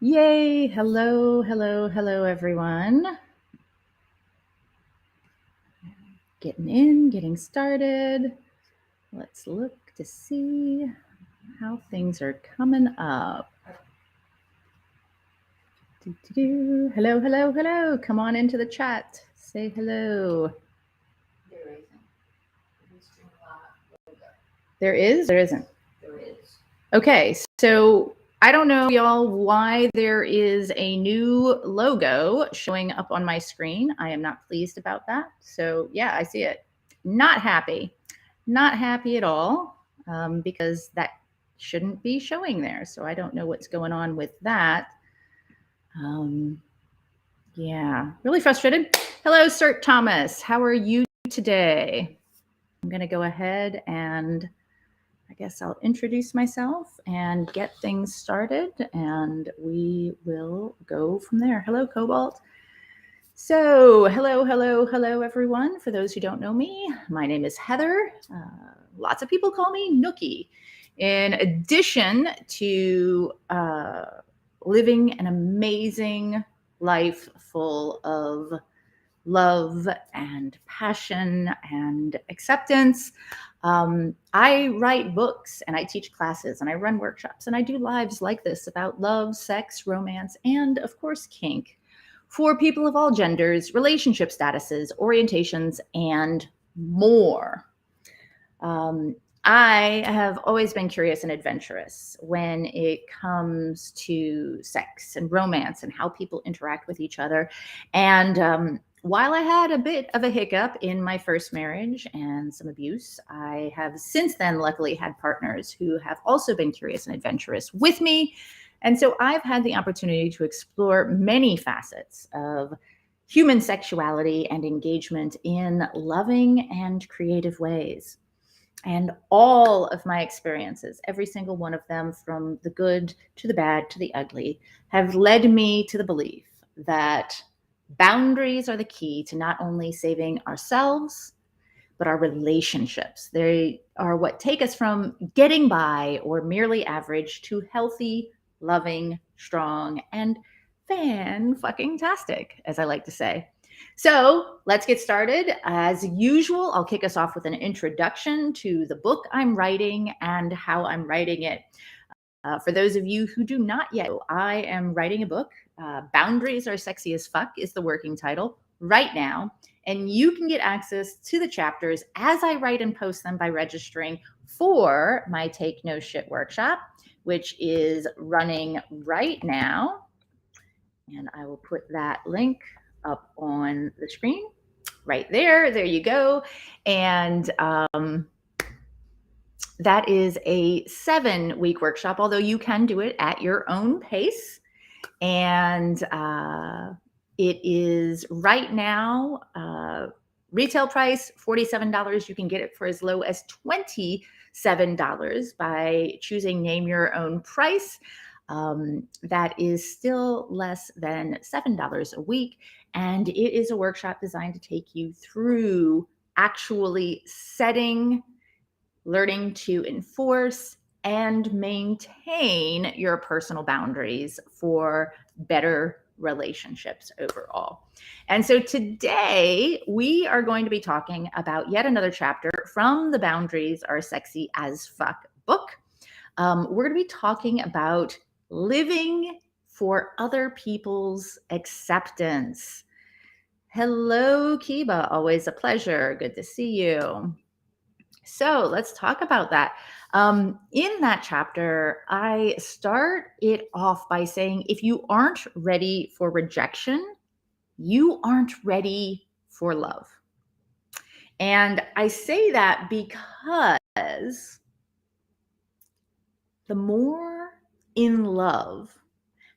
Yay. Hello, hello, hello, everyone. Getting in, getting started. Let's look to see how things are coming up. Hello, hello, hello. Come on into the chat. Say hello. There is? There isn't? There is. Okay, so I don't know, y'all, why there is a new logo showing up on my screen. I am not pleased about that. So yeah, I see it. Not happy. Not happy at all, because that shouldn't be showing there. So I don't know what's going on with that. Yeah, really frustrated. Hello, Sir Thomas. How are you today? I'm going to go ahead and I guess I'll introduce myself and get things started, and we will go from there. Hello, Cobalt. So, hello, hello, hello, everyone. For those who don't know me, my name is Heather. Lots of people call me Nookie. In addition to living an amazing life full of love and passion and acceptance, I write books and I teach classes and I run workshops and I do lives like this about love, sex, romance, and of course, kink for people of all genders, relationship statuses, orientations, and more. I have always been curious and adventurous when it comes to sex and romance and how people interact with each other. And while I had a bit of a hiccup in my first marriage and some abuse, I have since then luckily had partners who have also been curious and adventurous with me. And so I've had the opportunity to explore many facets of human sexuality and engagement in loving and creative ways. And all of my experiences, every single one of them, from the good to the bad to the ugly, have led me to the belief that boundaries are the key to not only saving ourselves, but our relationships. They are what take us from getting by or merely average to healthy, loving, strong, and fan-fucking-tastic, as I like to say. So let's get started. As usual, I'll kick us off with an introduction to the book I'm writing and how I'm writing it. For those of you who do not yet know, I am writing a book. Boundaries Are Sexy as Fuck is the working title right now. And you can get access to the chapters as I write and post them by registering for my Take No Shit workshop, which is running right now. And I will put that link up on the screen right there. There you go. And that is a 7-week workshop, although you can do it at your own pace. And it is right now retail price $47. You can get it for as low as $27 by choosing Name Your Own Price. That is still less than $7 a week. And it is a workshop designed to take you through actually setting, learning to enforce, and maintain your personal boundaries for better relationships overall. And so today we are going to be talking about yet another chapter from the Boundaries Are Sexy as Fuck book. We're going to be talking about living for other people's acceptance. Hello, Kiba. Always a pleasure. Good to see you. So let's talk about that. In that chapter, I start it off by saying, if you aren't ready for rejection, you aren't ready for love. And I say that because the more in love,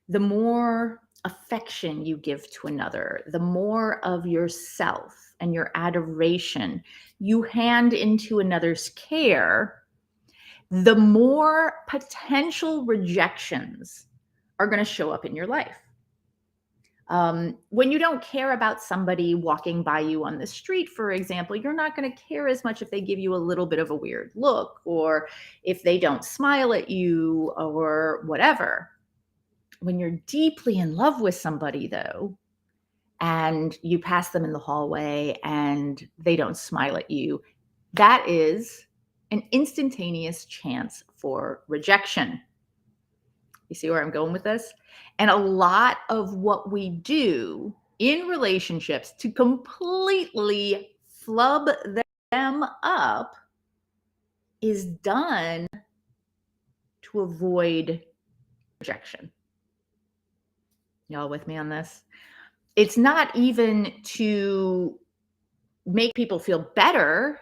the more affection you give to another, the more of yourself and your adoration you hand into another's care, the more potential rejections are going to show up in your life. When you don't care about somebody walking by you on the street, for example, you're not going to care as much if they give you a little bit of a weird look or if they don't smile at you or whatever. When you're deeply in love with somebody, though, and you pass them in the hallway and they don't smile at you, that is an instantaneous chance for rejection. You see where I'm going with this? And a lot of what we do in relationships to completely flub them up is done to avoid rejection. Y'all with me on this? It's not even to make people feel better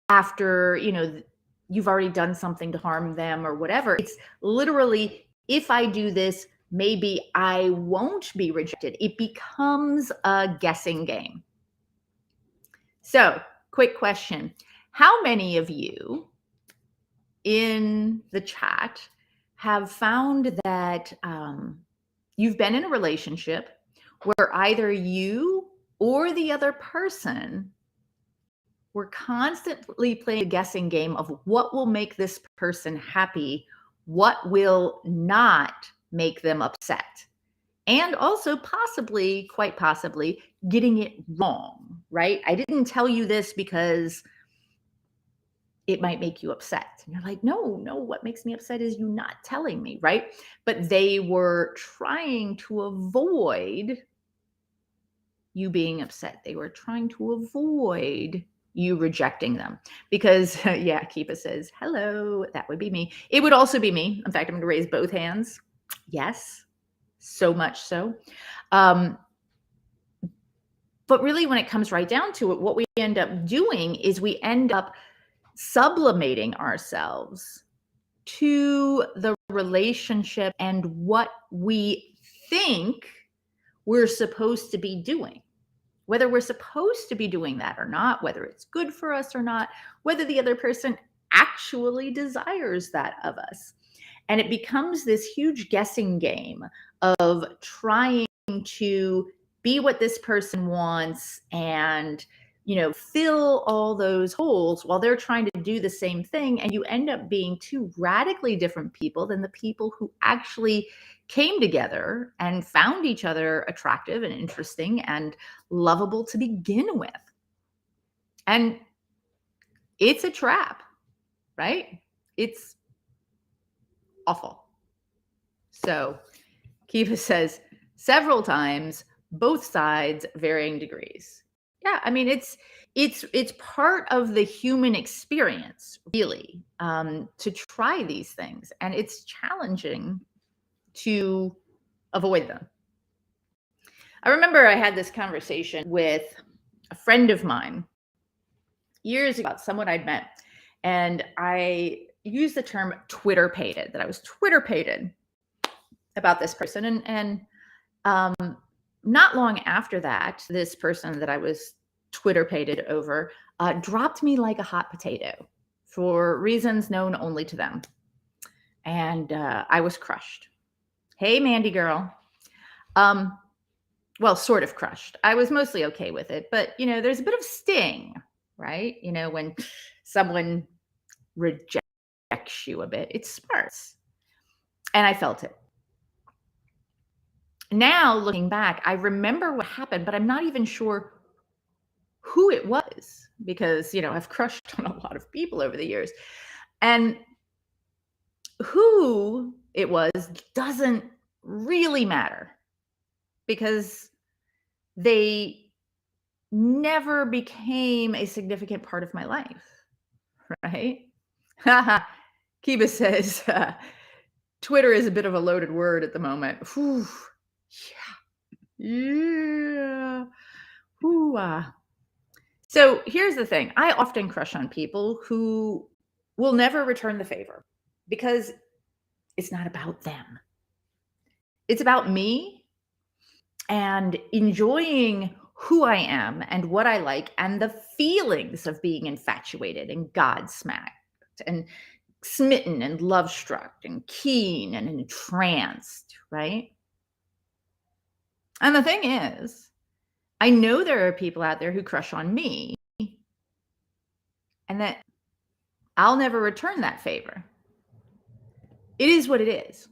after, you've already done something to harm them or whatever. It's literally, if I do this, maybe I won't be rejected. It becomes a guessing game. So, quick question. How many of you in the chat have found that you've been in a relationship where either you or the other person were constantly playing a guessing game of what will make this person happy, what will not make them upset, and also possibly, quite possibly, getting it wrong, right? I didn't tell you this because it might make you upset. And you're like, no, what makes me upset is you not telling me, right? But they were trying to avoid you being upset. They were trying to avoid you rejecting them because, yeah, Kipa says, hello, that would be me. It would also be me. In fact, I'm going to raise both hands. Yes, so much so. But really, when it comes right down to it, what we end up doing is we end up sublimating ourselves to the relationship and what we think we're supposed to be doing. Whether we're supposed to be doing that or not, whether it's good for us or not, whether the other person actually desires that of us. And it becomes this huge guessing game of trying to be what this person wants and fill all those holes while they're trying to do the same thing. And you end up being two radically different people than the people who actually came together and found each other attractive and interesting and lovable to begin with. And it's a trap, right? It's awful. So Kiva says several times, both sides, varying degrees. Yeah, I mean, it's part of the human experience, really, to try these things, and it's challenging to avoid them. I remember I had this conversation with a friend of mine years ago, someone I'd met, and I used the term Twitter pated, that I was Twitter pated about this person. And not long after that, this person that I was Twitter pated over dropped me like a hot potato for reasons known only to them. And I was crushed. Hey, Mandy girl. Well, sort of crushed. I was mostly okay with it, but there's a bit of sting, right? When someone rejects you a bit, it smarts. And I felt it. Now, looking back, I remember what happened, but I'm not even sure who it was because, I've crushed on a lot of people over the years. And who it was doesn't really matter because they never became a significant part of my life, right? Kiba says, Twitter is a bit of a loaded word at the moment. Whew. Yeah. Ooh, So here's the thing. I often crush on people who will never return the favor because it's not about them. It's about me and enjoying who I am and what I like and the feelings of being infatuated and godsmacked and smitten and love struck and keen and entranced, right? And the thing is, I know there are people out there who crush on me and that I'll never return that favor. It is what it is.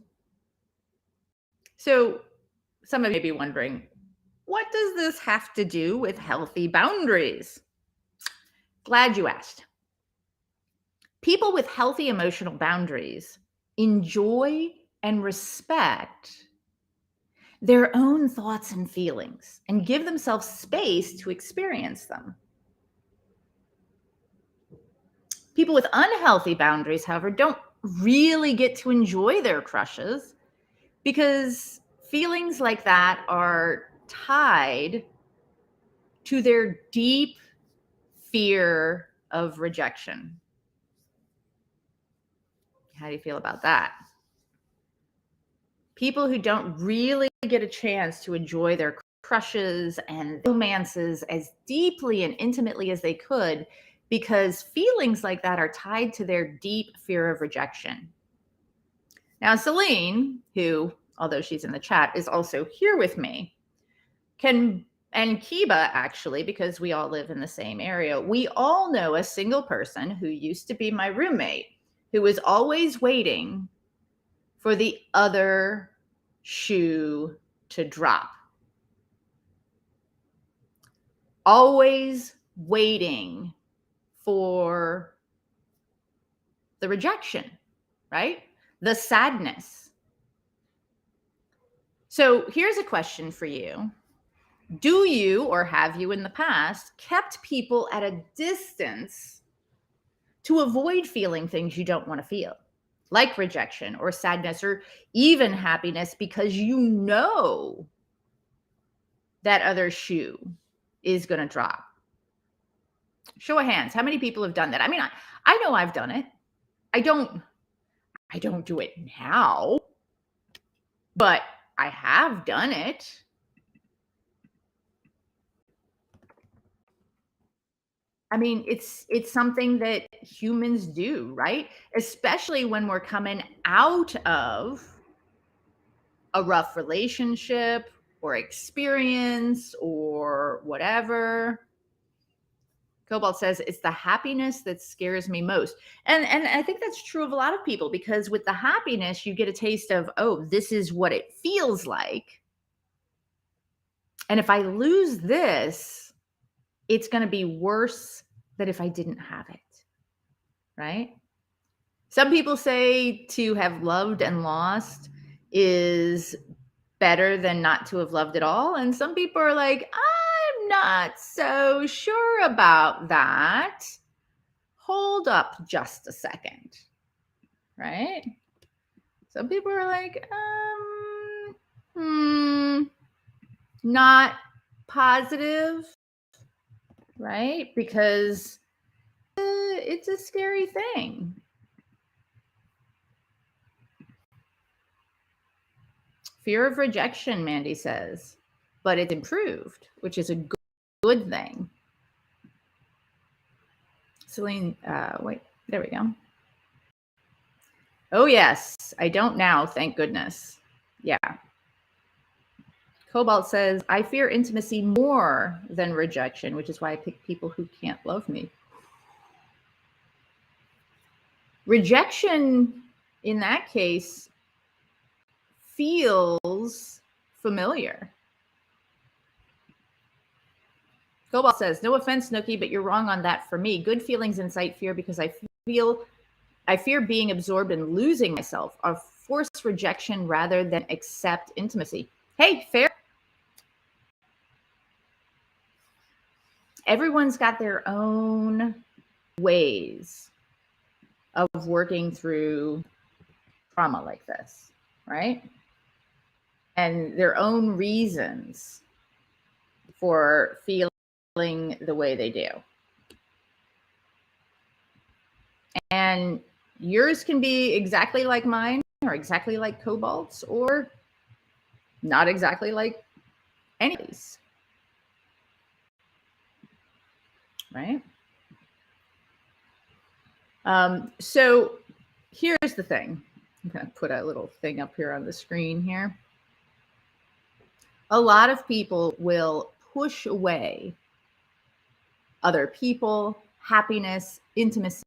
So some of you may be wondering, what does this have to do with healthy boundaries? Glad you asked. People with healthy emotional boundaries enjoy and respect their own thoughts and feelings and give themselves space to experience them. People with unhealthy boundaries, however, don't really get to enjoy their crushes because feelings like that are tied to their deep fear of rejection. How do you feel about that? People who don't really get a chance to enjoy their crushes and romances as deeply and intimately as they could because feelings like that are tied to their deep fear of rejection. Now, Celine, who, although she's in the chat, is also here with me, and Kiba, actually, because we all live in the same area, we all know a single person who used to be my roommate who was always waiting for the other shoe to drop. Always waiting for the rejection, right? The sadness. So here's a question for you. Do you, or have you in the past, kept people at a distance to avoid feeling things you don't want to feel, like rejection or sadness or even happiness, because you know that other shoe is going to drop? Show of hands. How many people have done that? I mean, I know I've done it. I don't do it now, but I have done it. I mean, it's something that humans do, right? Especially when we're coming out of a rough relationship or experience or whatever. Cobalt says it's the happiness that scares me most. And I think that's true of a lot of people, because with the happiness you get a taste of, oh, this is what it feels like. And if I lose this, it's going to be worse than if I didn't have it. Right? Some people say to have loved and lost is better than not to have loved at all. And some people are like, I'm not so sure about that. Hold up just a second. Right? Some people are like, not positive, right? Because it's a scary thing. Fear of rejection, Mandy says, but it's improved, which is a good thing. Celine, wait, there we go. Oh, yes, I don't now, thank goodness. Yeah. Cobalt says, I fear intimacy more than rejection, which is why I pick people who can't love me. Rejection, in that case, feels familiar. Cobalt says, no offense, Nookie, but you're wrong on that for me. Good feelings incite fear because I fear being absorbed and losing myself, or force rejection rather than accept intimacy. Hey, fair. Everyone's got their own ways of working through trauma like this, right? And their own reasons for feeling the way they do. And yours can be exactly like mine, or exactly like Cobalt's, or not exactly like anybody's. Right? So here's the thing. I'm going to put a little thing up here on the screen here. A lot of people will push away other people, happiness, intimacy,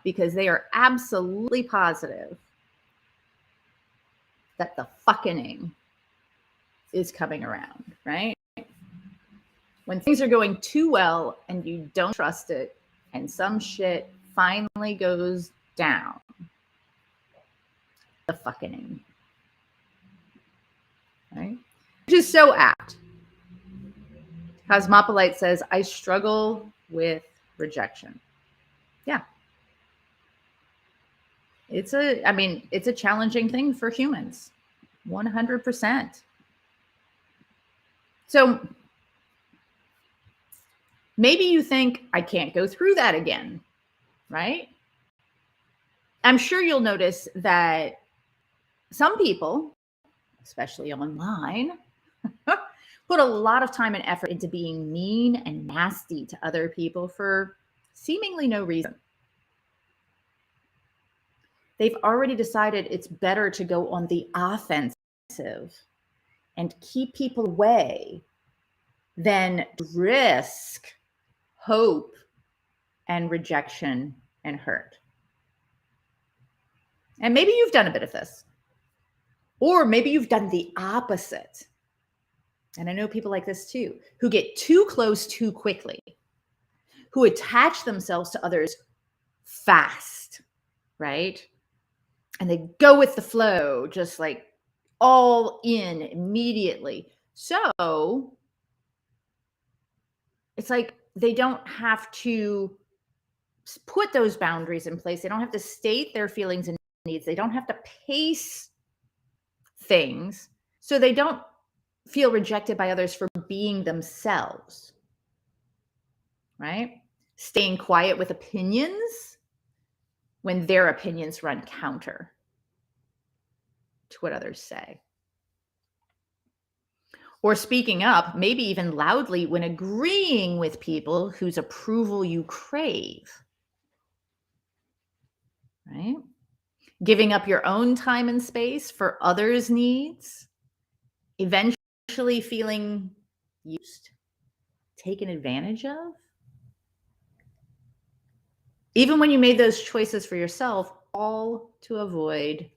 because they are absolutely positive that the fucking is coming around, right? When things are going too well and you don't trust it, and some shit finally goes down, the fucking, right? Which is so apt. Cosmopolite says, I struggle with rejection. Yeah. It's a challenging thing for humans. 100%. So maybe you think, I can't go through that again, right? I'm sure you'll notice that some people, especially online, put a lot of time and effort into being mean and nasty to other people for seemingly no reason. They've already decided it's better to go on the offensive and keep people away than risk hope and rejection and hurt. And maybe you've done a bit of this, or maybe you've done the opposite. And I know people like this too, who get too close too quickly, who attach themselves to others fast, right? And they go with the flow, just like all in immediately. So it's like they don't have to put those boundaries in place. They don't have to state their feelings and needs. They don't have to pace things. So they don't feel rejected by others for being themselves, right? Staying quiet with opinions when their opinions run counter to what others say. Or speaking up, maybe even loudly, when agreeing with people whose approval you crave, right? Giving up your own time and space for others' needs, eventually feeling used, taken advantage of. Even when you made those choices for yourself, all to avoid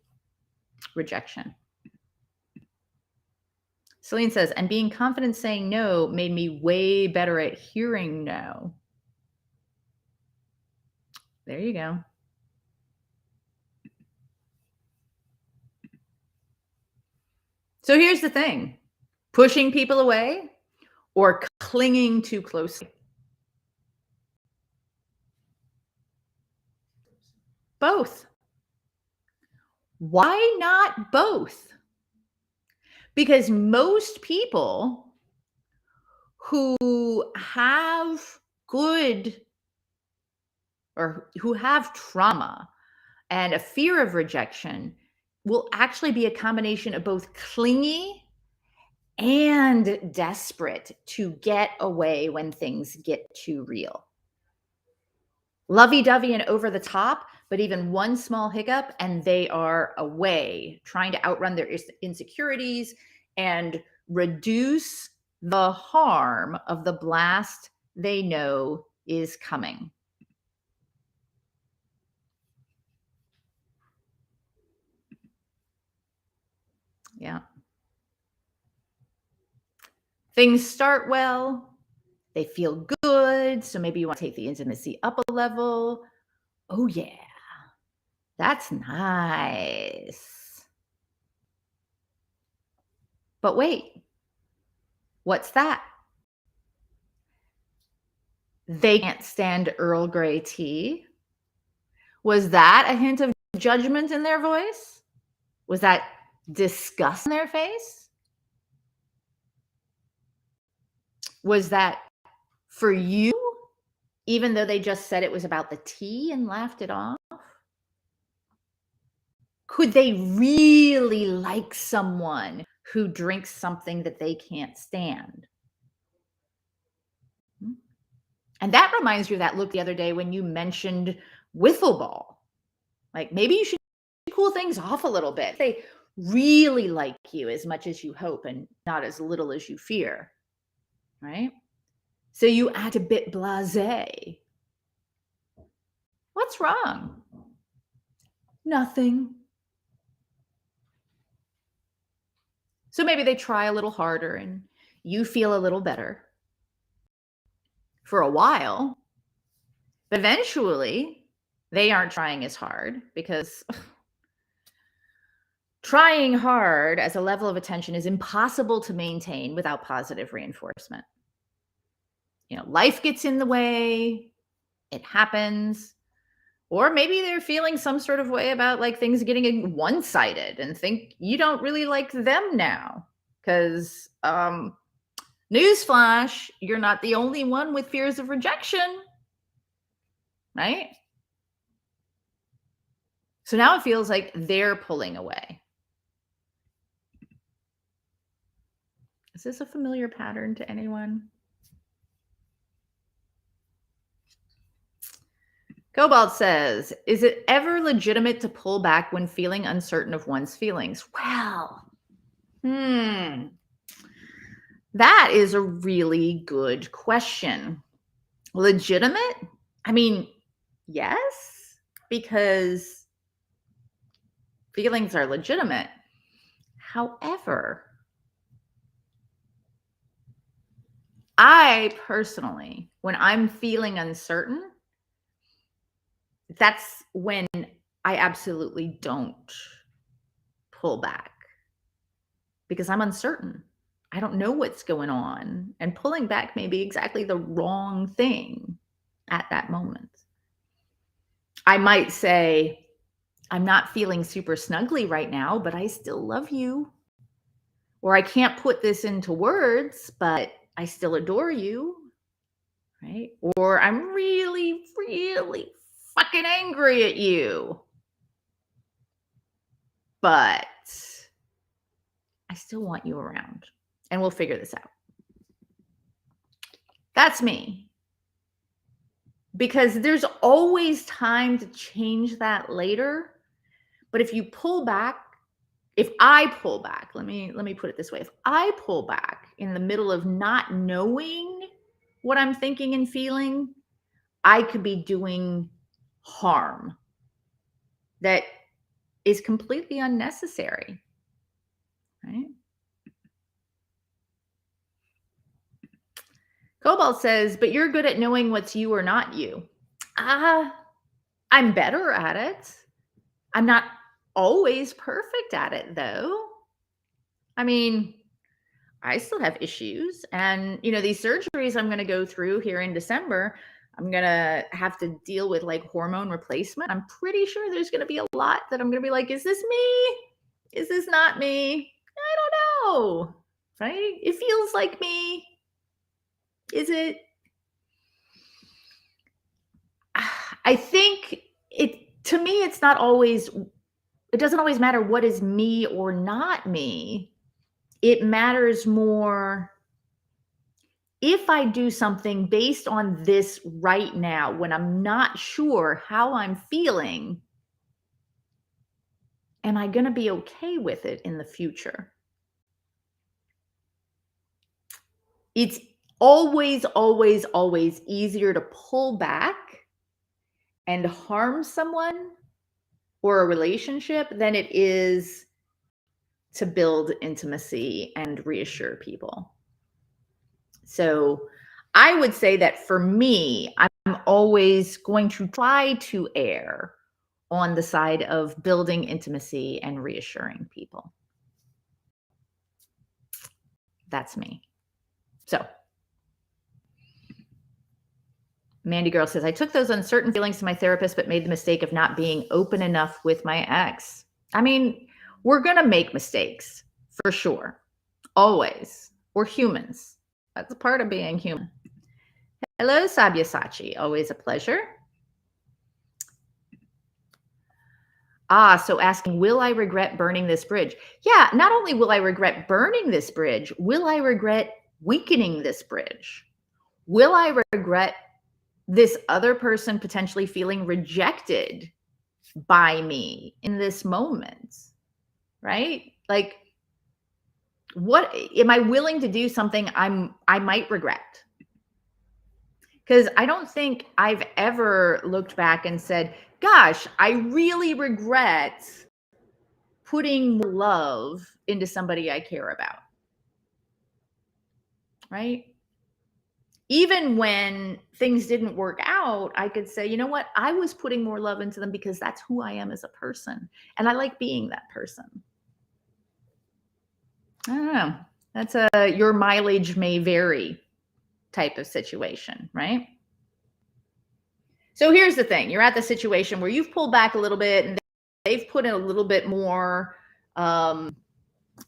rejection. Celine says, and being confident saying no made me way better at hearing no. There you go. So here's the thing, pushing people away or clinging too closely. Both. Why not both? Because most people who have good or who have trauma and a fear of rejection will actually be a combination of both clingy and desperate to get away when things get too real. Lovey-dovey and over the top, but even one small hiccup and they are away, trying to outrun their insecurities and reduce the harm of the blast they know is coming. Yeah. Things start well, they feel good, so maybe you want to take the intimacy up a level. Oh yeah, that's nice. But wait, what's that? They can't stand Earl Grey tea. Was that a hint of judgment in their voice? Was that disgust in their face? Was that for you, even though they just said it was about the tea and laughed it off? Could they really like someone who drinks something that they can't stand? And that reminds you of that look the other day when you mentioned wiffle ball. Like maybe you should cool things off a little bit. They really like you as much as you hope and not as little as you fear, right? So you act a bit blasé. What's wrong? Nothing. So maybe they try a little harder and you feel a little better for a while. But eventually, they aren't trying as hard because trying hard as a level of attention is impossible to maintain without positive reinforcement. Life gets in the way, it happens. Or maybe they're feeling some sort of way about like things getting one-sided and think you don't really like them now. Because newsflash, you're not the only one with fears of rejection, right? So now it feels like they're pulling away. Is this a familiar pattern to anyone? Cobalt says, is it ever legitimate to pull back when feeling uncertain of one's feelings? Well, that is a really good question. Legitimate? I mean, yes, because feelings are legitimate. However, I personally, when I'm feeling uncertain, that's when I absolutely don't pull back because I'm uncertain. I don't know what's going on. And pulling back may be exactly the wrong thing at that moment. I might say, I'm not feeling super snuggly right now, but I still love you. Or I can't put this into words, but I still adore you. Right? Or I'm really, really fucking angry at you. But I still want you around. And we'll figure this out. That's me. Because there's always time to change that later. But if you pull back, if I pull back, let me put it this way. If I pull back in the middle of not knowing what I'm thinking and feeling, I could be doing harm that is completely unnecessary, right? Cobalt says, but you're good at knowing what's you or not you. I'm better at it. I'm not always perfect at it, though. I mean, I still have issues. And, these surgeries I'm going to go through here in December, I'm going to have to deal with like hormone replacement. I'm pretty sure there's going to be a lot that I'm going to be like, is this me? Is this not me? I don't know. Right? It feels like me. Is it? I think to me, it's not always, it doesn't always matter what is me or not me. It matters more if I do something based on this right now, when I'm not sure how I'm feeling, am I going to be okay with it in the future? It's always, always, always easier to pull back and harm someone or a relationship than it is to build intimacy and reassure people. So I would say that for me, I'm always going to try to err on the side of building intimacy and reassuring people. That's me. So Mandy Girl says, I took those uncertain feelings to my therapist, but made the mistake of not being open enough with my ex. I mean, we're going to make mistakes for sure. Always. We're humans. That's a part of being human. Hello, Sabyasachi. Always a pleasure. So asking, will I regret burning this bridge? Yeah, not only will I regret burning this bridge, will I regret weakening this bridge? Will I regret this other person potentially feeling rejected by me in this moment? Right? Like, what am I willing to do something I might regret? Because I don't think I've ever looked back and said, gosh, I really regret putting more love into somebody I care about, right? Even when things didn't work out, I could say, you know what? I was putting more love into them because that's who I am as a person. And I like being that person. I don't know. That's a your mileage may vary type of situation, right? So here's the thing. You're at the situation where you've pulled back a little bit and they've put in a little bit more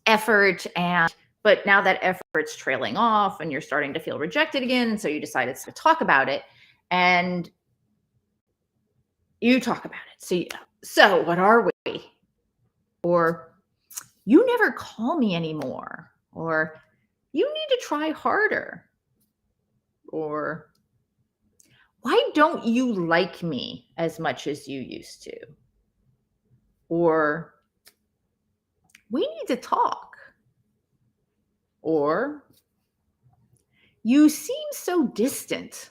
effort, but now that effort's trailing off and you're starting to feel rejected again. So you decided to talk about it and you talk about it. So what are we? Or you never call me anymore. Or you need to try harder. Or why don't you like me as much as you used to? Or we need to talk. Or you seem so distant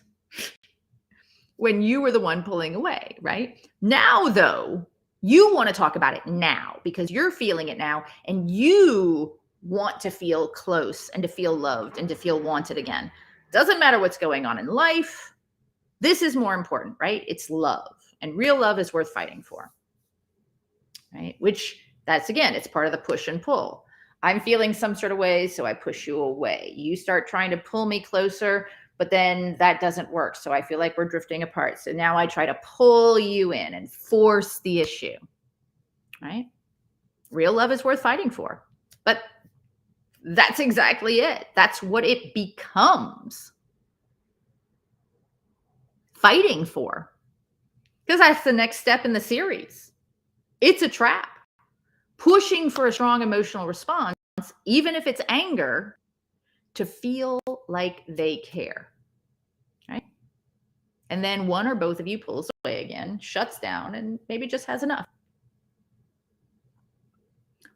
when you were the one pulling away, right? Now, though, you want to talk about it now because you're feeling it now and you want to feel close and to feel loved and to feel wanted again. Doesn't matter what's going on in life. This is more important, right? It's love. And real love is worth fighting for, right? Which that's again, it's part of the push and pull. I'm feeling some sort of way, so I push you away. You start trying to pull me closer, but then that doesn't work. So I feel like we're drifting apart. So now I try to pull you in and force the issue, right? Real love is worth fighting for. But that's exactly it. That's what it becomes. Fighting for. Because that's the next step in the series. It's a trap. Pushing for a strong emotional response, even if it's anger, to feel like they care, right? And then one or both of you pulls away again, shuts down, and maybe just has enough.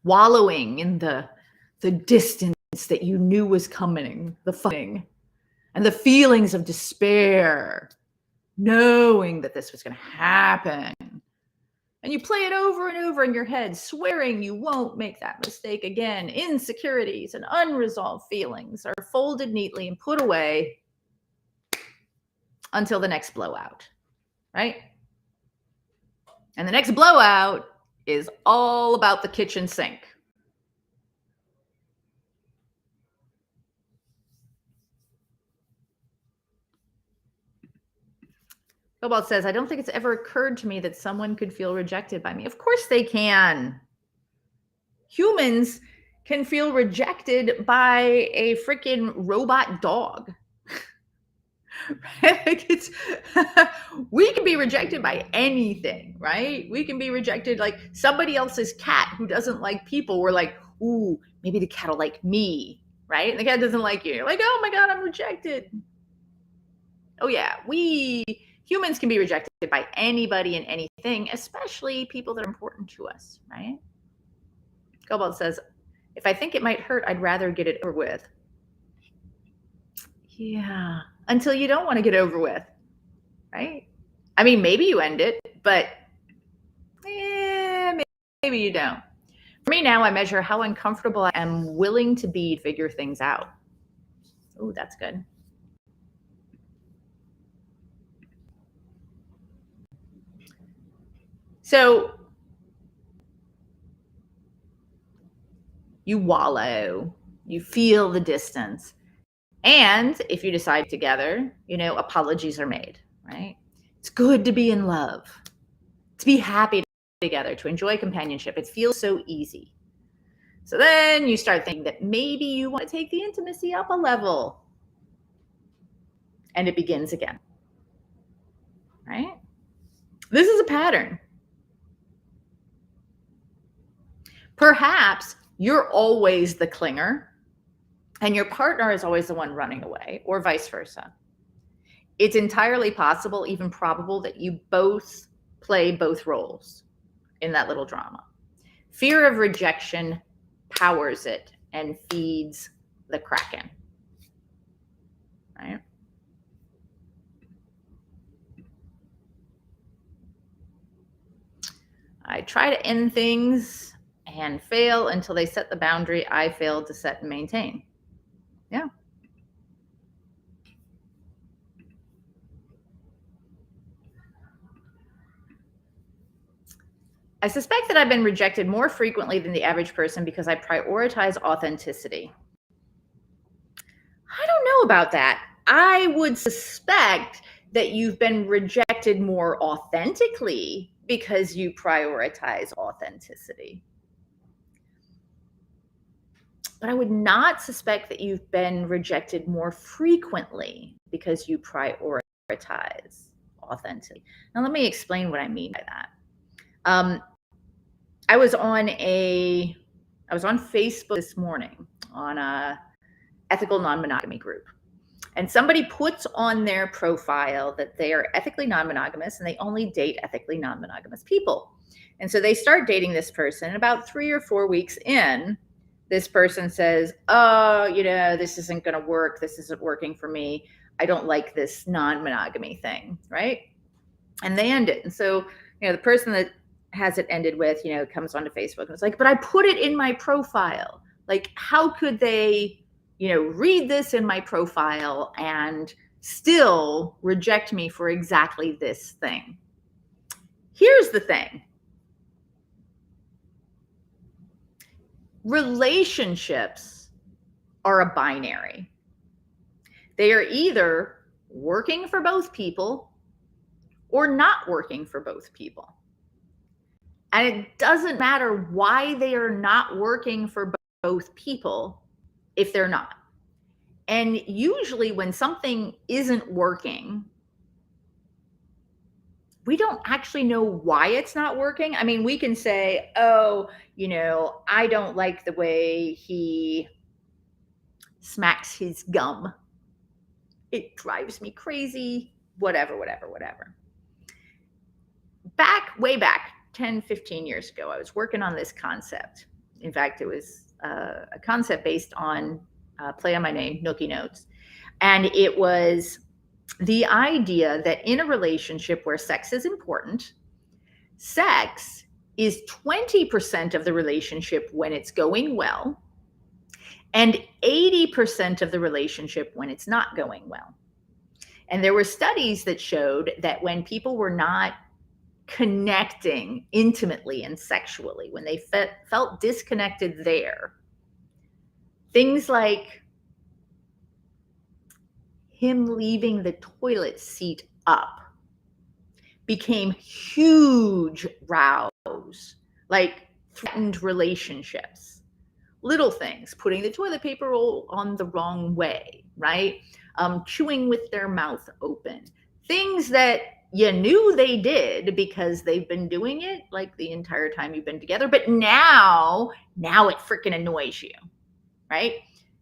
Wallowing in the distance that you knew was coming, the fighting, and the feelings of despair, knowing that this was going to happen. And you play it over and over in your head, swearing you won't make that mistake again. Insecurities and unresolved feelings are folded neatly and put away until the next blowout, right? And the next blowout is all about the kitchen sink. Cobalt says, I don't think it's ever occurred to me that someone could feel rejected by me. Of course they can. Humans can feel rejected by a freaking robot dog. We can be rejected by anything, right? We can be rejected like somebody else's cat who doesn't like people. We're like, ooh, maybe the cat will like me, right? And the cat doesn't like you. You're like, oh my God, I'm rejected. Oh yeah, we humans can be rejected by anybody and anything, especially people that are important to us, right? Cobalt says, if I think it might hurt, I'd rather get it over with. Yeah, until you don't want to get over with, right? I mean, maybe you end it, but maybe you don't. For me now, I measure how uncomfortable I am willing to be to figure things out. Oh, that's good. So you wallow, you feel the distance. And if you decide together, apologies are made, right? It's good to be in love, to be happy together, to enjoy companionship. It feels so easy. So then you start thinking that maybe you want to take the intimacy up a level. And it begins again, right? This is a pattern. Perhaps you're always the clinger and your partner is always the one running away, or vice versa. It's entirely possible, even probable, that you both play both roles in that little drama. Fear of rejection powers it and feeds the kraken, right? I try to end things and fail until they set the boundary I failed to set and maintain. Yeah. I suspect that I've been rejected more frequently than the average person because I prioritize authenticity. I don't know about that. I would suspect that you've been rejected more authentically because you prioritize authenticity. But I would not suspect that you've been rejected more frequently because you prioritize authenticity. Now, let me explain what I mean by that. I was on Facebook this morning on a ethical non-monogamy group. And somebody puts on their profile that they are ethically non-monogamous and they only date ethically non-monogamous people. And so they start dating this person. And about 3 or 4 weeks in, this person says, oh, this isn't going to work. This isn't working for me. I don't like this non-monogamy thing, right? And they end it. And so, the person that has it ended with, comes onto Facebook and it's like, but I put it in my profile. Like, how could they read this in my profile and still reject me for exactly this thing? Here's the thing. Relationships are a binary. They are either working for both people or not working for both people. And it doesn't matter why they are not working for both people if they're not. And usually when something isn't working, we don't actually know why it's not working. I mean, we can say, oh, I don't like the way he smacks his gum. It drives me crazy, whatever. Way back 10, 15 years ago, I was working on this concept. In fact, it was a concept based on play on my name, Nookie Notes. And it was the idea that in a relationship where sex is important, sex is 20% of the relationship when it's going well, and 80% of the relationship when it's not going well. And there were studies that showed that when people were not connecting intimately and sexually, when they felt disconnected there, things like him leaving the toilet seat up became huge rows, like threatened relationships. Little things, putting the toilet paper roll on the wrong way, right? Chewing with their mouth open. Things that you knew they did because they've been doing it like the entire time you've been together, but now it freaking annoys you, right?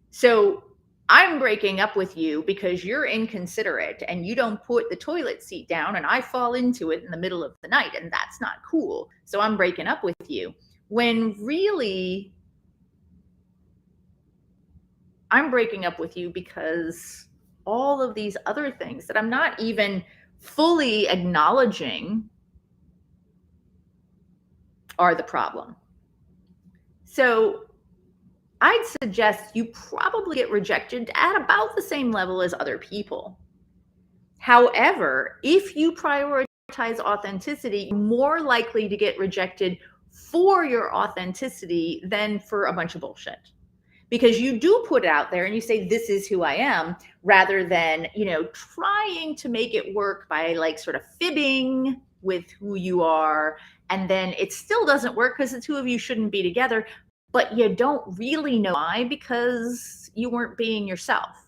So I'm breaking up with you because you're inconsiderate and you don't put the toilet seat down and I fall into it in the middle of the night, and that's not cool. So I'm breaking up with you. When really, I'm breaking up with you because all of these other things that I'm not even fully acknowledging are the problem. So I'd suggest you probably get rejected at about the same level as other people. However, if you prioritize authenticity, you're more likely to get rejected for your authenticity than for a bunch of bullshit. Because you do put it out there and you say, this is who I am, rather than, trying to make it work by like sort of fibbing with who you are. And then it still doesn't work because the two of you shouldn't be together, but you don't really know why, because you weren't being yourself.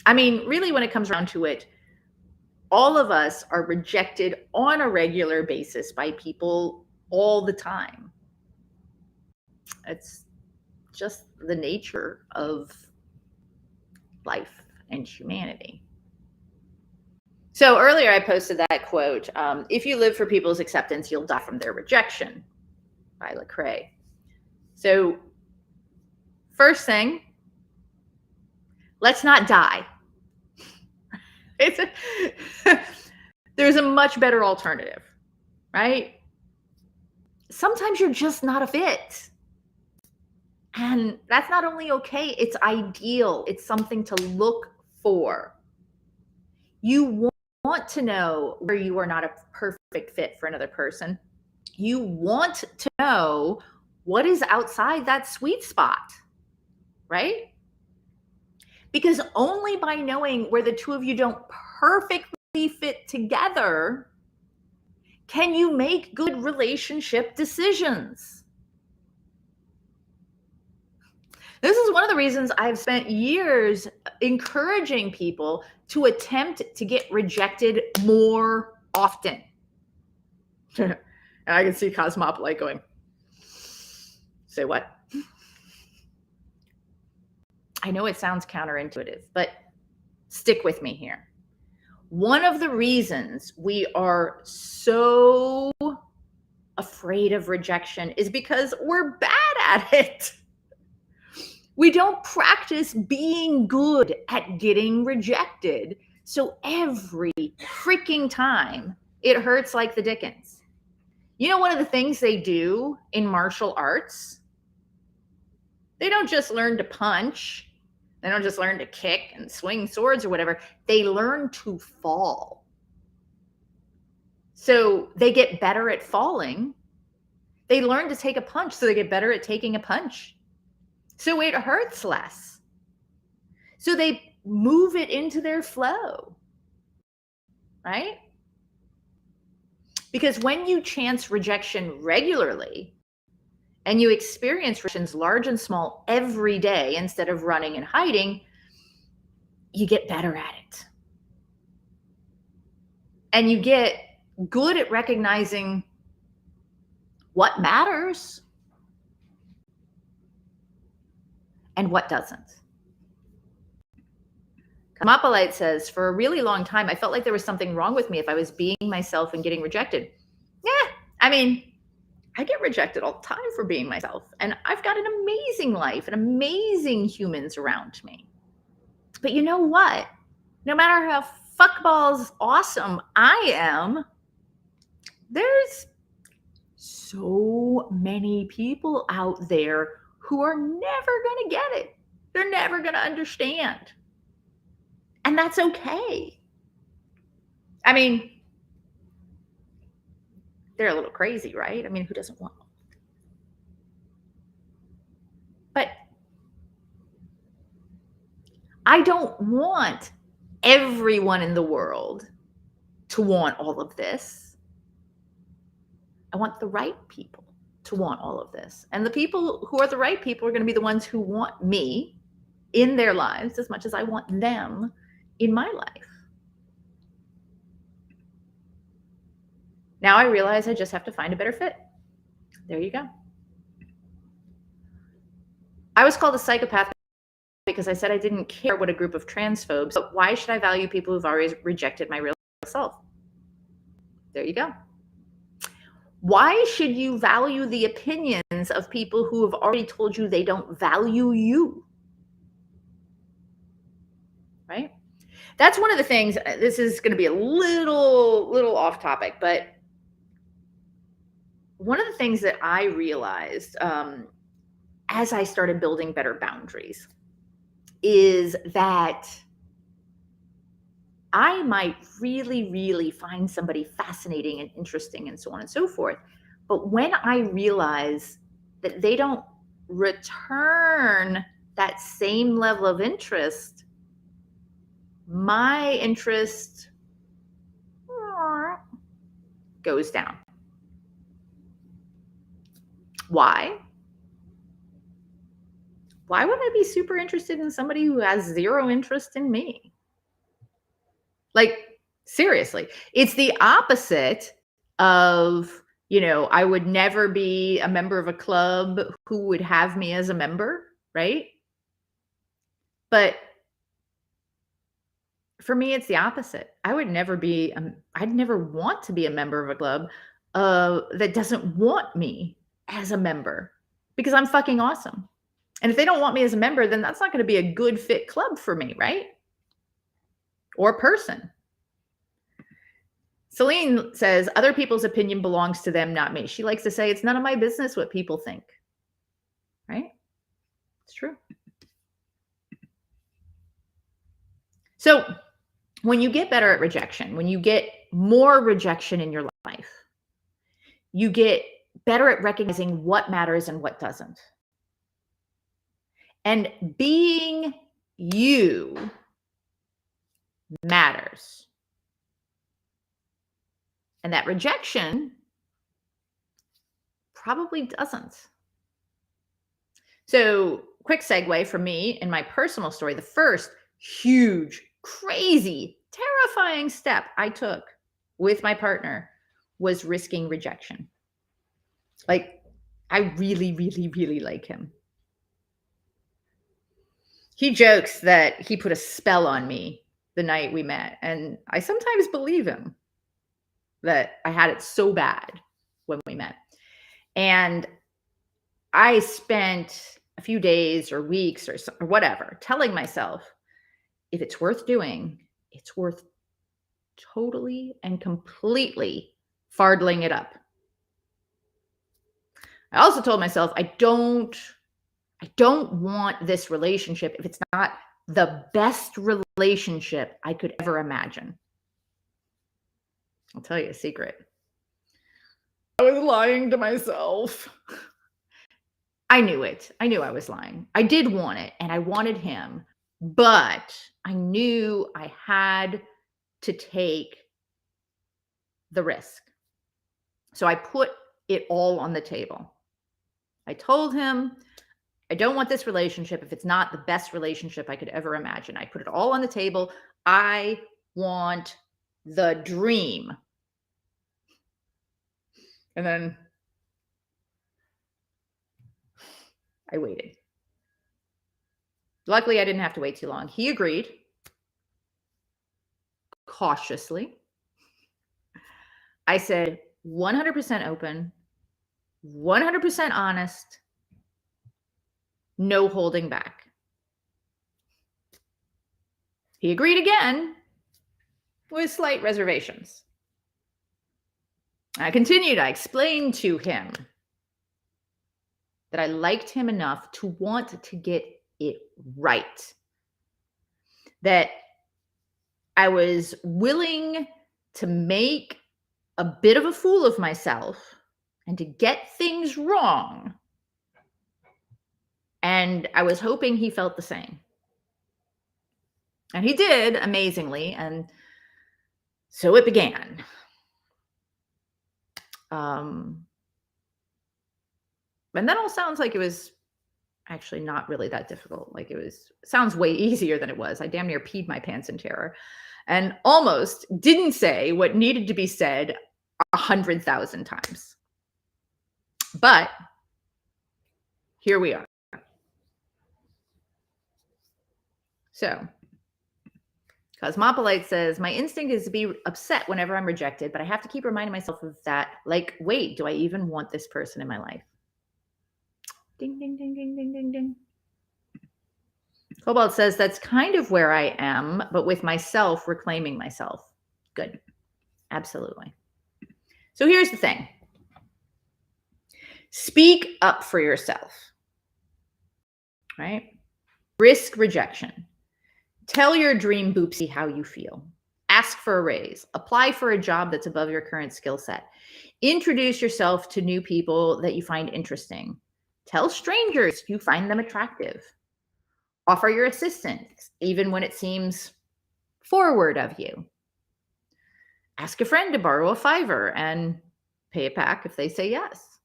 I mean, really, when it comes around to it, all of us are rejected on a regular basis by people all the time. It's just the nature of life and humanity. So earlier I posted that quote, if you live for people's acceptance, you'll die from their rejection, by LeCrae. So first thing, let's not die. There's a much better alternative, right? sometimes you're just not a fit. And that's not only okay, it's ideal. It's something to look for. You want to know where you are not a perfect fit for another person. You want to know what is outside that sweet spot, right? Because only by knowing where the two of you don't perfectly fit together can you make good relationship decisions. This is one of the reasons I've spent years encouraging people to attempt to get rejected more often. And I can see Cosmopolite going, say what? I know it sounds counterintuitive, but stick with me here. One of the reasons we are so afraid of rejection is because we're bad at it. We don't practice being good at getting rejected. So every freaking time it hurts like the dickens. You know, one of the things they do in martial arts, they don't just learn to punch, they don't just learn to kick and swing swords or whatever. They learn to fall. So they get better at falling. They learn to take a punch, so they get better at taking a punch. So it hurts less. So they move it into their flow, right? Because when you chance rejection regularly and you experience rejections large and small every day instead of running and hiding, you get better at it. And you get good at recognizing what matters and what doesn't. Cosmopolite says, for a really long time, I felt like there was something wrong with me if I was being myself and getting rejected. Yeah, I mean, I get rejected all the time for being myself. And I've got an amazing life and amazing humans around me. But you know what? No matter how fuckballs awesome I am, there's so many people out there who are never going to get it. They're never going to understand. And that's okay. I mean, they're a little crazy, right? I mean, who doesn't want them? But I don't want everyone in the world to want all of this. I want the right people to want all of this. And the people who are the right people are going to be the ones who want me in their lives as much as I want them in my life. Now I realize I just have to find a better fit. There you go. I was called a psychopath because I said I didn't care what a group of transphobes, but why should I value people who've always rejected my real self? There you go. Why should you value the opinions of people who have already told you they don't value you? Right? That's one of the things. This is going to be a little off topic, but one of the things that I realized as I started building better boundaries is that I might really find somebody fascinating and interesting and so on and so forth. But when I realize that they don't return that same level of interest, my interest goes down. Why? Why would I be super interested in somebody who has zero interest in me? Like, seriously, it's the opposite of, I would never be a member of a club who would have me as a member, right? But for me, it's the opposite. I'd never want to be a member of a club that doesn't want me as a member because I'm fucking awesome. And if they don't want me as a member, then that's not going to be a good fit club for me, right? Or person. Celine says, other people's opinion belongs to them, not me. She likes to say, it's none of my business what people think. Right? It's true. So when you get better at rejection, when you get more rejection in your life, you get better at recognizing what matters and what doesn't. And being you matters. And that rejection probably doesn't. So, quick segue for me in my personal story. The first huge, crazy, terrifying step I took with my partner was risking rejection. Like, I really, really, really like him. He jokes that he put a spell on me the night we met. And I sometimes believe him that I had it so bad when we met. And I spent a few days or weeks or whatever telling myself, if it's worth doing, it's worth totally and completely fardling it up. I also told myself, I don't want this relationship if it's not the best relationship I could ever imagine. I'll tell you a secret. I was lying to myself. I knew it. I knew I was lying. I did want it, and I wanted him, but I knew I had to take the risk. So I put it all on the table. I told him, I don't want this relationship if it's not the best relationship I could ever imagine. I put it all on the table. I want the dream. And then I waited. Luckily, I didn't have to wait too long. He agreed, cautiously. I said 100% open, 100% honest, no holding back. He agreed again with slight reservations. I continued. I explained to him that I liked him enough to want to get it right. That I was willing to make a bit of a fool of myself and to get things wrong. And I was hoping he felt the same. And he did, amazingly. And so it began. And that all sounds like it was actually not really that difficult. Like sounds way easier than it was. I damn near peed my pants in terror and almost didn't say what needed to be said 100,000 times. But here we are. So Cosmopolite says, my instinct is to be upset whenever I'm rejected, but I have to keep reminding myself of that. Like, wait, do I even want this person in my life? Ding, ding, ding, ding, ding, ding, ding. Cobalt says, that's kind of where I am, but with myself, reclaiming myself. Good. Absolutely. So here's the thing. Speak up for yourself, right? Risk rejection. Tell your dream boopsie how you feel. Ask for a raise. Apply for a job that's above your current skill set. Introduce yourself to new people that you find interesting. Tell strangers you find them attractive. Offer your assistance, even when it seems forward of you. Ask a friend to borrow a $5 and pay it back if they say yes.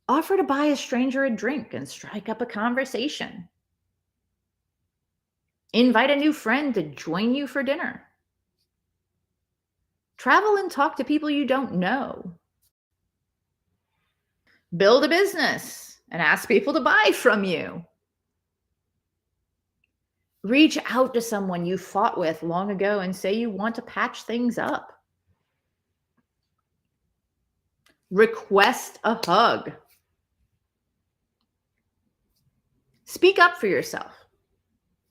Offer to buy a stranger a drink and strike up a conversation. Invite a new friend to join you for dinner. Travel and talk to people you don't know. Build a business and ask people to buy from you. Reach out to someone you fought with long ago and say you want to patch things up. Request a hug. Speak up for yourself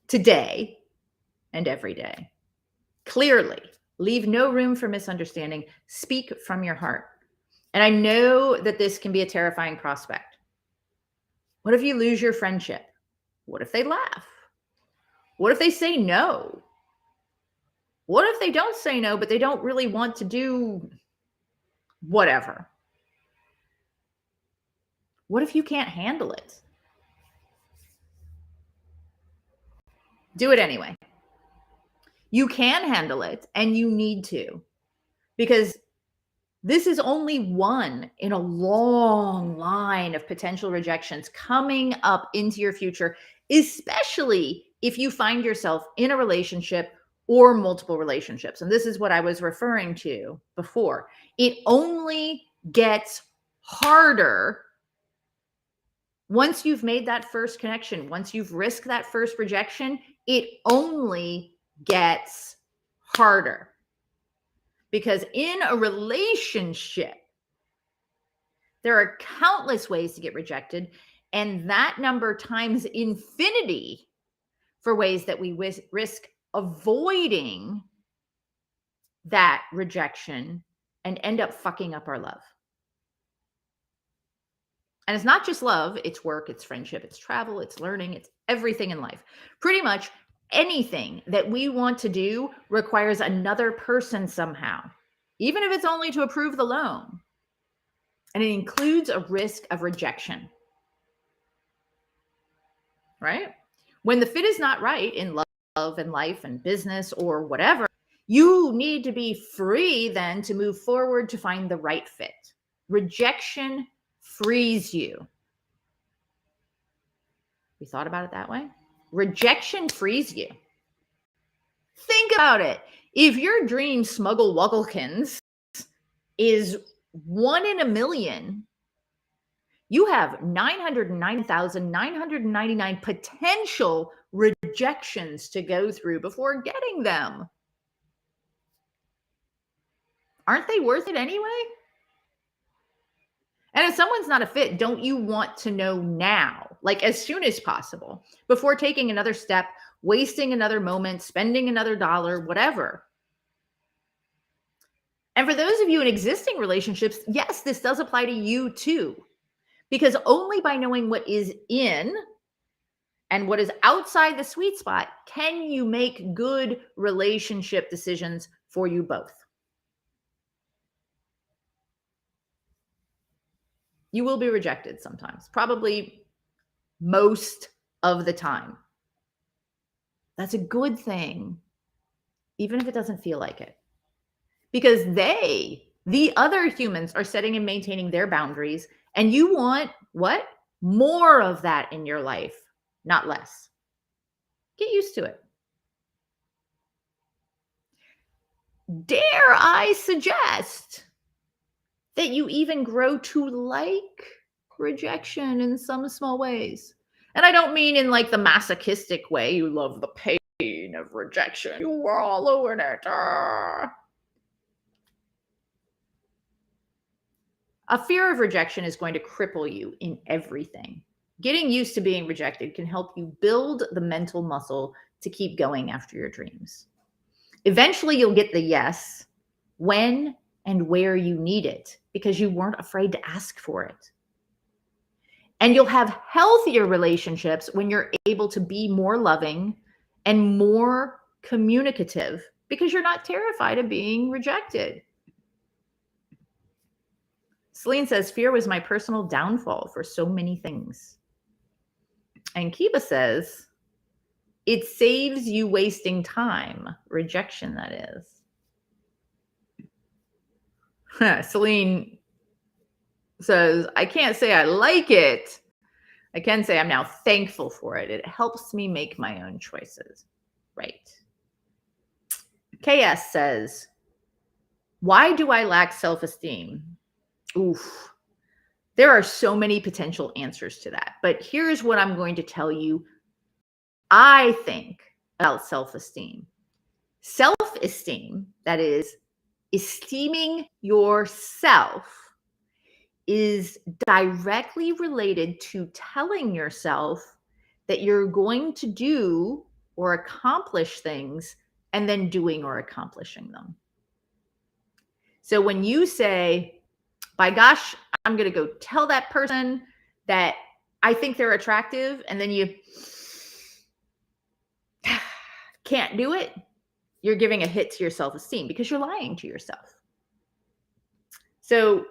today and every day, clearly. Leave no room for misunderstanding. Speak from your heart. And I know that this can be a terrifying prospect. What if you lose your friendship? What if they laugh? What if they say no? What if they don't say no, but they don't really want to do whatever? What if you can't handle it? Do it anyway. You can handle it and you need to, because this is only one in a long line of potential rejections coming up into your future, especially if you find yourself in a relationship or multiple relationships. And this is what I was referring to before. It only gets harder once you've made that first connection, once you've risked that first rejection, it only gets harder. Because in a relationship, there are countless ways to get rejected, and that number times infinity for ways that we risk avoiding that rejection and end up fucking up our love. And it's not just love, it's work, it's friendship, it's travel, it's learning, it's everything in life. Pretty much anything that we want to do requires another person somehow, even if it's only to approve the loan. And it includes a risk of rejection, right? When the fit is not right in love and life and business or whatever, you need to be free then to move forward to find the right fit. Rejection frees you. You thought about it that way? Rejection frees you. Think about it. If your dream smuggle wuggлекins is 1 in a million, you have 909,999 potential rejections to go through before getting them. Aren't they worth it anyway? And if someone's not a fit, don't you want to know now, like as soon as possible, before taking another step, wasting another moment, spending another dollar, whatever? And for those of you in existing relationships, yes, this does apply to you too, because only by knowing what is in and what is outside the sweet spot can you make good relationship decisions for you both. You will be rejected sometimes, probably most of the time. That's a good thing, even if it doesn't feel like it. Because the other humans, are setting and maintaining their boundaries, and you want what? More of that in your life, not less. Get used to it. Dare I suggest that you even grow to like rejection in some small ways. And I don't mean in like the masochistic way, you love the pain of rejection, you wallow in it. A fear of rejection is going to cripple you in everything. Getting used to being rejected can help you build the mental muscle to keep going after your dreams. Eventually, you'll get the yes when and where you need it because you weren't afraid to ask for it. And you'll have healthier relationships when you're able to be more loving and more communicative because you're not terrified of being rejected. Celine says, fear was my personal downfall for so many things. And Kiba says, it saves you wasting time. Rejection, that is. Celine says, I can't say I like it. I can say I'm now thankful for it. It helps me make my own choices. Right. KS says, why do I lack self-esteem? Oof. There are so many potential answers to that. But here's what I'm going to tell you I think about self-esteem. Self-esteem, that is, esteeming yourself, is directly related to telling yourself that you're going to do or accomplish things and then doing or accomplishing them. So when you say, by gosh, I'm going to go tell that person that I think they're attractive, and then you can't do it, you're giving a hit to your self-esteem because you're lying to yourself. So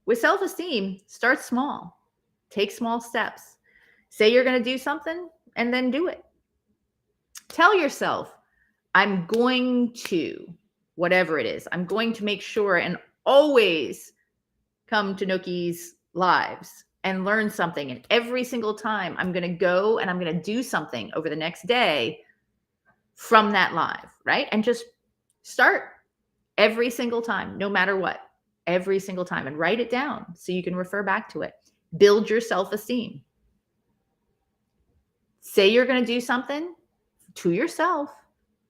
with self-esteem, start small, take small steps. Say you're going to do something and then do it. Tell yourself, I'm going to, whatever it is, I'm going to make sure and always come to Noki's lives and learn something. And every single time I'm going to go and I'm going to do something over the next day from that live, right? And just start every single time, no matter what, every single time, and write it down so you can refer back to it. Build your self-esteem. Say you're going to do something to yourself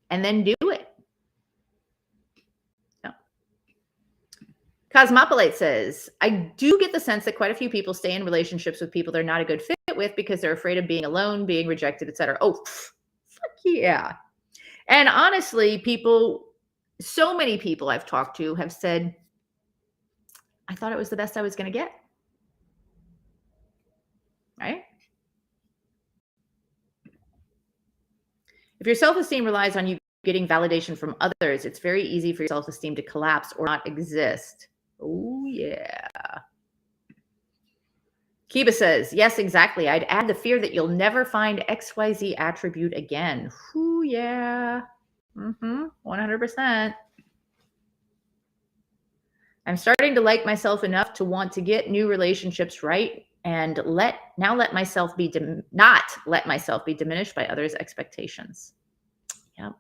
and then do it. Cosmopolite says, I do get the sense that quite a few people stay in relationships with people they're not a good fit with because they're afraid of being alone, being rejected, etc. Oh, fuck yeah. And honestly, so many people I've talked to have said, I thought it was the best I was going to get. Right? If your self-esteem relies on you getting validation from others, it's very easy for your self-esteem to collapse or not exist. Oh, yeah. Kiba says, yes, exactly. I'd add the fear that you'll never find XYZ attribute again. Ooh, yeah. 100%. I'm starting to like myself enough to want to get new relationships right and not let myself be diminished by others' expectations. Yep.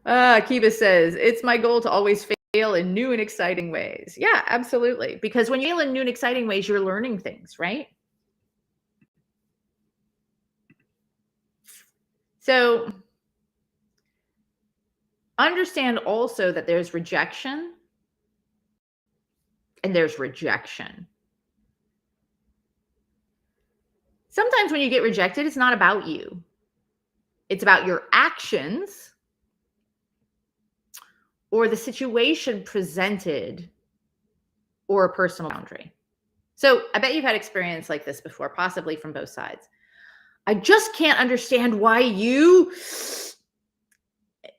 Kiba says, it's my goal to always fail in new and exciting ways. Yeah, absolutely. Because when you fail in new and exciting ways, you're learning things, right? So understand also that there's rejection and there's rejection. Sometimes when you get rejected, it's not about you. It's about your actions or the situation presented or a personal boundary. So I bet you've had experience like this before, possibly from both sides. I just can't understand why you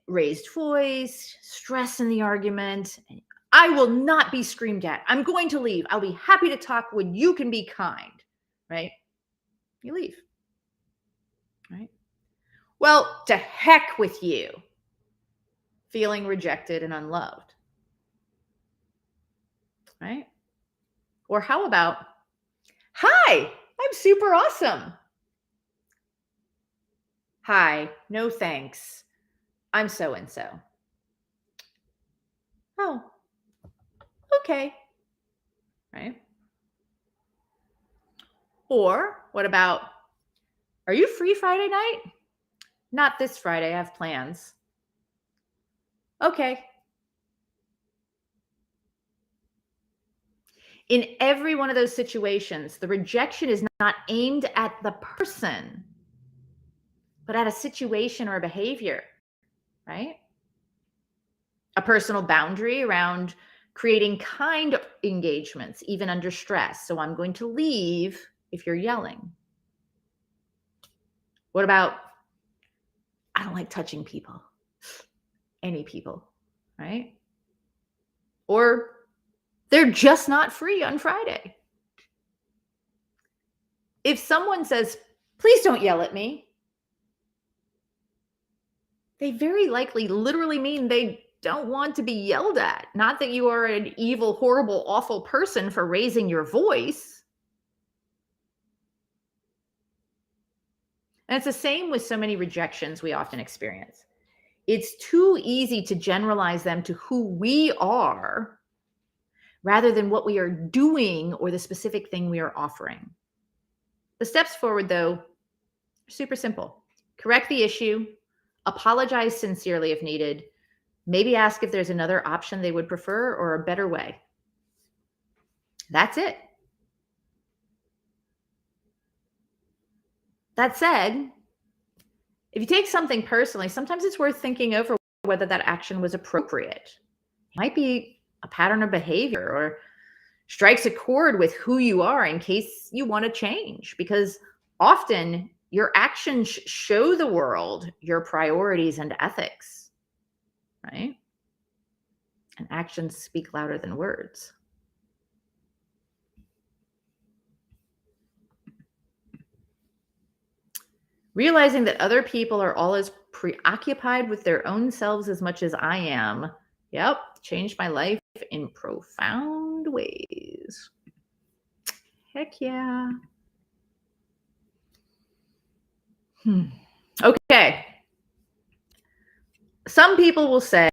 raised voice, stress in the argument. I will not be screamed at. I'm going to leave. I'll be happy to talk when you can be kind, right? You leave, right? Well, to heck with you, feeling rejected and unloved, right? Or how about, hi, I'm super awesome. Hi, no thanks. I'm so-and-so. Oh, okay, right? Or what about, are you free Friday night? Not this Friday, I have plans. Okay. In every one of those situations, the rejection is not aimed at the person, but at a situation or a behavior, right? A personal boundary around creating kind engagements, even under stress. So I'm going to leave if you're yelling. What about, I don't like touching people, any people, right? Or they're just not free on Friday. If someone says, please don't yell at me, they very likely literally mean they don't want to be yelled at. Not that you are an evil, horrible, awful person for raising your voice. And it's the same with so many rejections we often experience. It's too easy to generalize them to who we are rather than what we are doing or the specific thing we are offering. The steps forward, though, are super simple. Correct the issue, apologize sincerely if needed, maybe ask if there's another option they would prefer or a better way. That's it. That said, if you take something personally, sometimes it's worth thinking over whether that action was appropriate. It might be a pattern of behavior or strikes a chord with who you are in case you want to change, because often your actions show the world your priorities and ethics, right? And actions speak louder than words. Realizing that other people are all as preoccupied with their own selves as much as I am, yep, changed my life in profound ways. Heck yeah. Okay. Some people will say,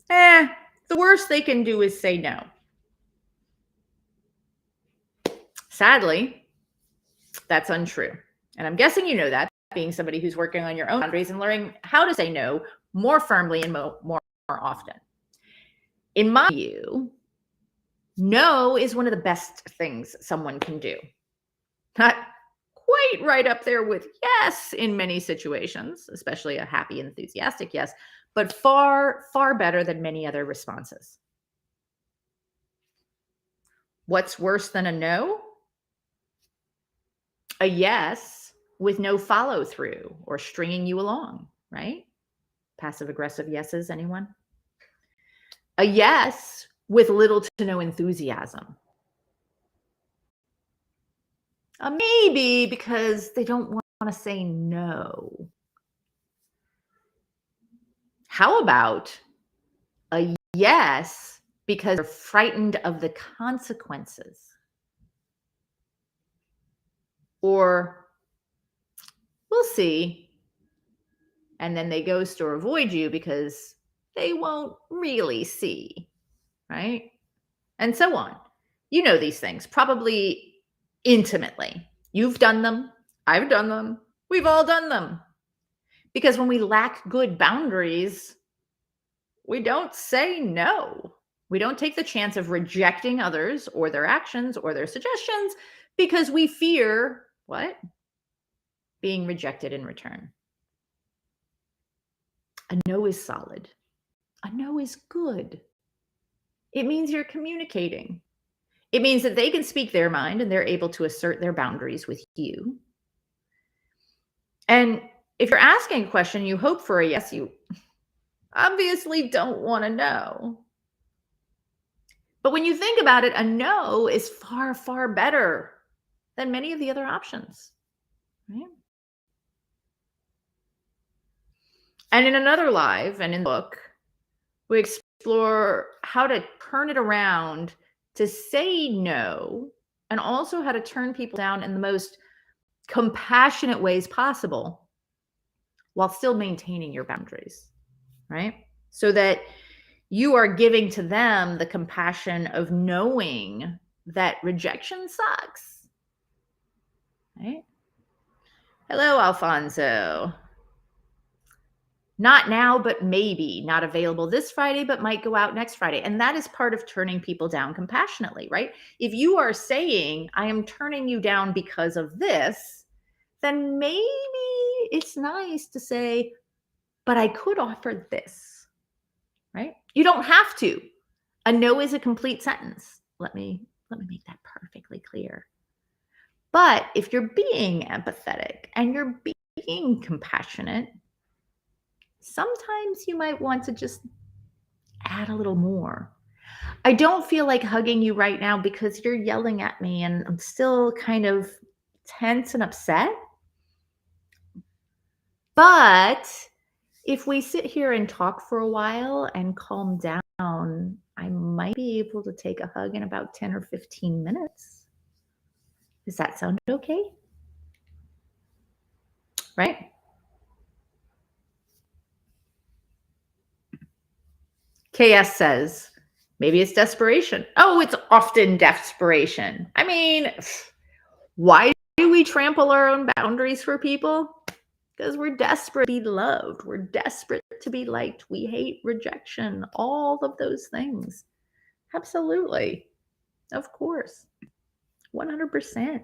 the worst they can do is say no. Sadly, that's untrue. And I'm guessing you know that, being somebody who's working on your own boundaries and learning how to say no more firmly and more often. In my view, no is one of the best things someone can do. Not quite right up there with yes in many situations, especially a happy, enthusiastic yes, but far, far better than many other responses. What's worse than a no? A yes with no follow through or stringing you along, right? Passive aggressive yeses, anyone? A yes with little to no enthusiasm. A maybe because they don't want to say no. How about a yes because they're frightened of the consequences? Or we'll see. And then they ghost or avoid you because they won't really see, right? And so on. You know these things probably intimately. You've done them. I've done them. We've all done them. Because when we lack good boundaries, we don't say no. We don't take the chance of rejecting others or their actions or their suggestions because we fear what? Being rejected in return. A no is solid. A no is good. It means you're communicating. It means that they can speak their mind and they're able to assert their boundaries with you. And if you're asking a question, you hope for a yes, you obviously don't want to know. But when you think about it, a no is far, far better than many of the other options, right? And in another live and in the book, we explore how to turn it around to say no, and also how to turn people down in the most compassionate ways possible while still maintaining your boundaries, right? So that you are giving to them the compassion of knowing that rejection sucks, right? Hello, Alfonso. Not now, but maybe. Not available this Friday, but might go out next Friday. And that is part of turning people down compassionately, right? If you are saying, I am turning you down because of this, then maybe it's nice to say, but I could offer this, right? You don't have to. A no is a complete sentence. Let me make that perfectly clear. But if you're being empathetic and you're being compassionate, sometimes you might want to just add a little more. I don't feel like hugging you right now because you're yelling at me and I'm still kind of tense and upset. But if we sit here and talk for a while and calm down, I might be able to take a hug in about 10 or 15 minutes. Does that sound okay? Right? KS says, maybe it's desperation. Oh, it's often desperation. I mean, why do we trample our own boundaries for people? Because we're desperate to be loved. We're desperate to be liked. We hate rejection, all of those things. Absolutely. Of course. 100%.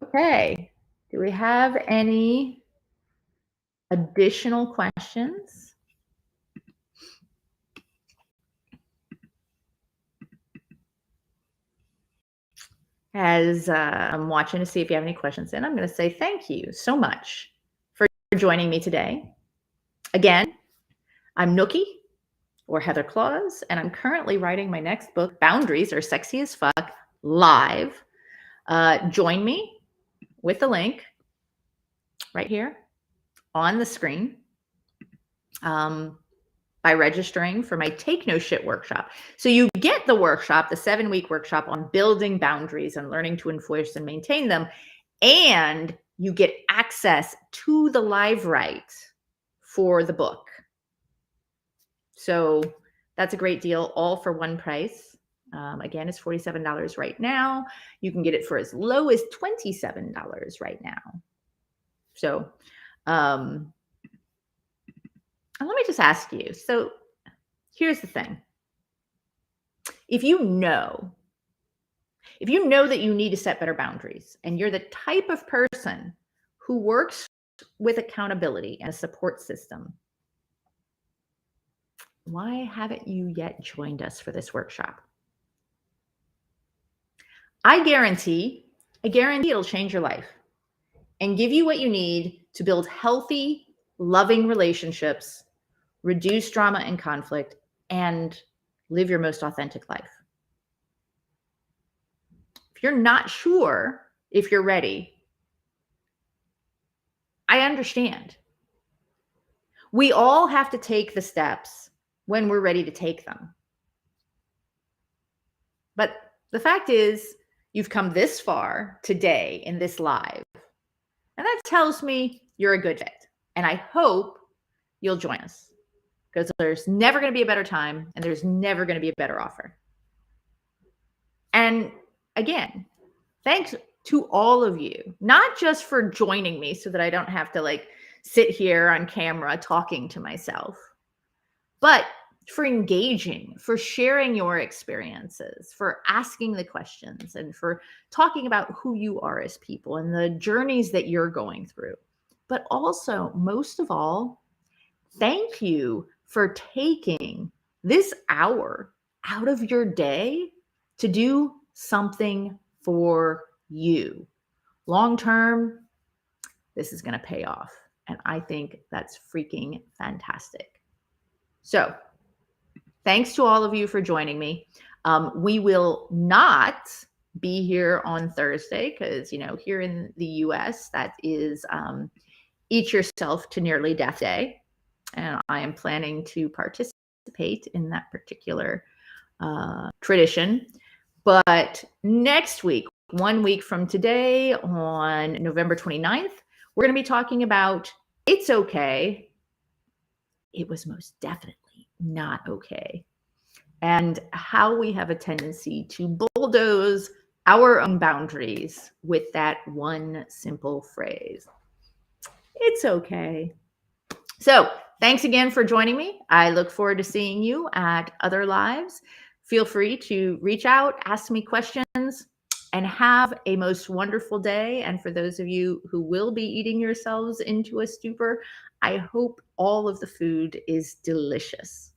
Okay. Do we have any additional questions, as I'm watching to see if you have any questions, and I'm going to say thank you so much for joining me today. Again, I'm Nookie, or Heather Claus, and I'm currently writing my next book, Boundaries Are Sexy as Fuck, live. Join me with the link right here on the screen by registering for my Take No Shit workshop. So you get the workshop, the 7-week workshop on building boundaries and learning to enforce and maintain them, and you get access to the live write for the book. So that's a great deal, all for one price. Again, it's $47 right now. You can get it for as low as $27 right now. So let me just ask you. So here's the thing. If you know that you need to set better boundaries, and you're the type of person who works with accountability and a support system, why haven't you yet joined us for this workshop? I guarantee it'll change your life and give you what you need to build healthy, loving relationships, reduce drama and conflict, and live your most authentic life. If you're not sure if you're ready, I understand. We all have to take the steps when we're ready to take them. But the fact is, you've come this far today in this live, and that tells me you're a good fit. And I hope you'll join us, because there's never going to be a better time, and there's never going to be a better offer. And again, thanks to all of you, not just for joining me so that I don't have to sit here on camera talking to myself, but for engaging, for sharing your experiences, for asking the questions, and for talking about who you are as people and the journeys that you're going through. But also, most of all, thank you for taking this hour out of your day to do something for you. Long term, this is going to pay off. And I think that's freaking fantastic. So, thanks to all of you for joining me. We will not be here on Thursday because, here in the US, that is Eat Yourself to Nearly Death Day. And I am planning to participate in that particular tradition. But next week, 1 week from today, on November 29th, we're going to be talking about it's okay. It was most definitely not okay. And how we have a tendency to bulldoze our own boundaries with that one simple phrase. It's okay. So thanks again for joining me. I look forward to seeing you at other lives. Feel free to reach out, ask me questions, and have a most wonderful day. And for those of you who will be eating yourselves into a stupor, I hope all of the food is delicious.